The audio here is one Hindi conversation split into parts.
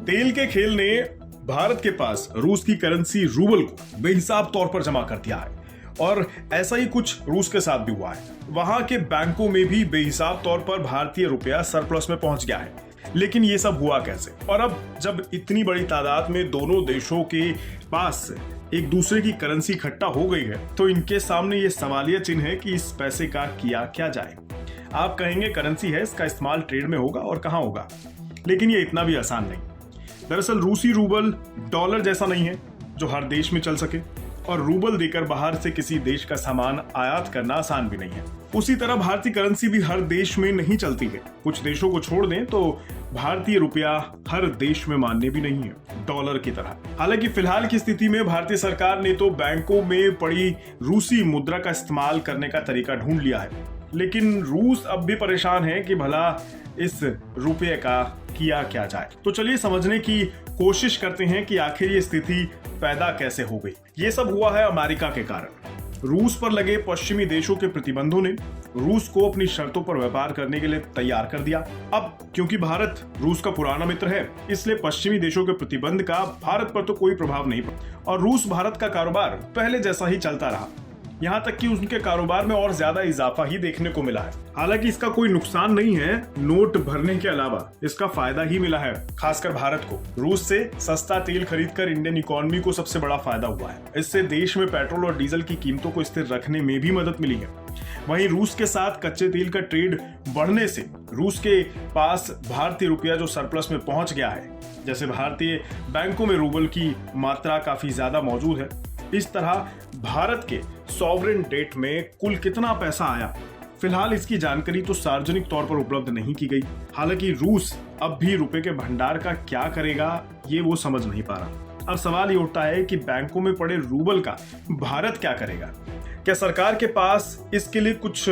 तेल के खेल ने भारत के पास रूस की करेंसी रूबल को बेहिसाब तौर पर जमा कर दिया है और ऐसा ही कुछ रूस के साथ भी हुआ है। वहां के बैंकों में भी बेहिसाब तौर पर भारतीय रुपया सरप्लस में पहुंच गया है। लेकिन ये सब हुआ कैसे? और अब जब इतनी बड़ी तादाद में दोनों देशों के पास एक दूसरे की करेंसी इकट्ठा हो गई है तो इनके सामने ये सवालिया चिन्ह है कि इस पैसे का किया क्या जाए। आप कहेंगे करेंसी है, इसका इस्तेमाल ट्रेड में होगा और कहां होगा, लेकिन ये इतना भी आसान नहीं। दरअसल रूसी रूबल डॉलर जैसा नहीं है जो हर देश में चल सके, और रूबल देकर बाहर से किसी देश का सामान आयात करना आसान भी नहीं है। उसी तरह भारतीय करेंसी भी हर देश में नहीं चलती है। कुछ देशों को छोड़ दें तो भारतीय रुपया हर देश में मान्य भी नहीं है डॉलर की तरह। हालांकि फिलहाल की स्थिति में भारतीय सरकार ने तो बैंकों में पड़ी रूसी मुद्रा का इस्तेमाल करने का तरीका ढूंढ लिया है, लेकिन रूस अब भी परेशान है कि भला इस रुपये का किया क्या जाए। तो चलिए समझने की कोशिश करते हैं कि आखिर ये स्थिति पैदा कैसे हो गई। ये सब हुआ है अमेरिका के कारण। रूस पर लगे पश्चिमी देशों के प्रतिबंधों ने रूस को अपनी शर्तों पर व्यापार करने के लिए तैयार कर दिया। अब क्योंकि भारत रूस का पुराना मित्र है, इसलिए पश्चिमी देशों के प्रतिबंध का भारत पर तो कोई प्रभाव नहीं पड़ा और रूस भारत का कारोबार पहले जैसा ही चलता रहा। यहाँ तक कि उनके कारोबार में और ज्यादा इजाफा ही देखने को मिला है। हालांकि इसका कोई नुकसान नहीं है, नोट भरने के अलावा इसका फायदा ही मिला है, खासकर भारत को। रूस से सस्ता तेल खरीदकर इंडियन इकोनॉमी को सबसे बड़ा फायदा हुआ है। इससे देश में पेट्रोल और डीजल की कीमतों को स्थिर रखने में भी मदद मिली है। वहीं रूस के साथ कच्चे तेल का ट्रेड बढ़ने से रूस के पास भारतीय रुपया जो सरप्लस में पहुंच गया है, जैसे भारतीय बैंकों में रूबल की मात्रा काफी ज्यादा मौजूद है, इस तरह भारत के सॉवरेन डेट में कुल कितना पैसा आया, फिलहाल इसकी जानकारी तो सार्वजनिक तौर पर उपलब्ध नहीं की गई। हालांकि रूस अब भी रुपए के भंडार का क्या करेगा ये वो समझ नहीं पा रहा। अब सवाल ये उठता है कि बैंकों में पड़े रूबल का भारत क्या करेगा? क्या सरकार के पास इसके लिए कुछ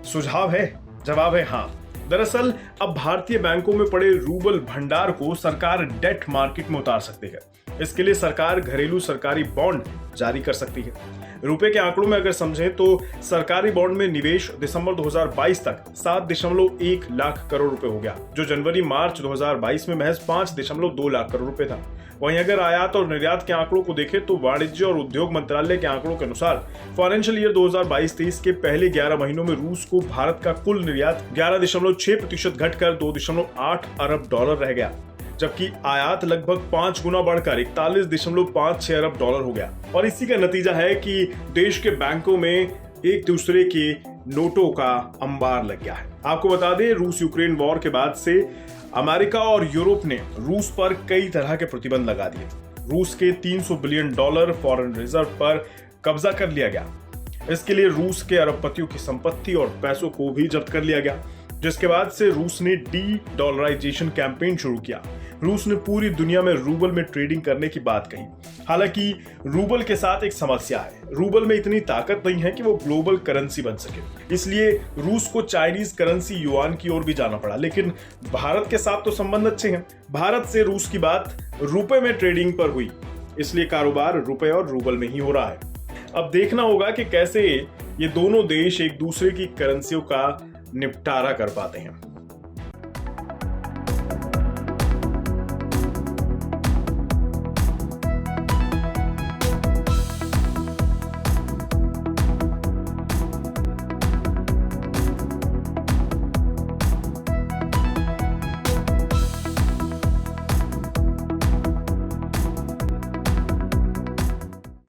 सुझाव है? जवाब है हाँ। दरअसल अब भारतीय बैंकों में पड़े रूबल भंडार को सरकार डेट मार्केट में उतार सकती है। इसके लिए सरकार घरेलू सरकारी बॉन्ड जारी कर सकती है। रुपए के आंकड़ों में अगर समझें तो सरकारी बॉन्ड में निवेश दिसंबर 2022 तक 7.1 लाख करोड़ रुपए हो गया, जो जनवरी मार्च 2022 में महज 5.2 लाख करोड़ रुपए था। वहीं अगर आयात और निर्यात के आंकड़ों को देखें तो वाणिज्य और उद्योग मंत्रालय के आंकड़ों के अनुसार फाइनेंशियल ईयर 2022-23 के पहले 11 महीनों में रूस को भारत का कुल निर्यात 11.6% घटकर 2.8 अरब डॉलर रह गया, जबकि आयात लगभग 5 गुना बढ़कर 41.56 अरब डॉलर हो गया। और इसी का नतीजा है कि देश के बैंकों में एक दूसरे के नोटों का अंबार लग गया है। आपको बता दें, रूस यूक्रेन वॉर के बाद से अमेरिका और यूरोप ने रूस पर कई तरह के प्रतिबंध लगा दिए। रूस के $300 बिलियन फॉरेन रिजर्व पर कब्जा कर लिया गया। इसके लिए रूस के अरबपतियों की संपत्ति और पैसों को भी जब्त कर लिया गया, जिसके बाद से रूस ने डी-डॉलराइजेशन कैंपेन शुरू किया। रूस ने पूरी दुनिया में रूबल में ट्रेडिंग करने की बात कही। हालांकि रूबल के साथ एक समस्या है, रूबल में इतनी ताकत नहीं है कि वो ग्लोबल करेंसी बन सके। इसलिए रूस को चाइनीज करेंसी युआन की ओर भी जाना पड़ा। लेकिन भारत के साथ तो संबंध अच्छे हैं। भारत से रूस की बात रुपए में ट्रेडिंग पर हुई, इसलिए कारोबार रुपए और रूबल में ही हो रहा है। अब देखना होगा कि कैसे ये दोनों देश एक दूसरे की करेंसियों का निपटारा कर पाते हैं।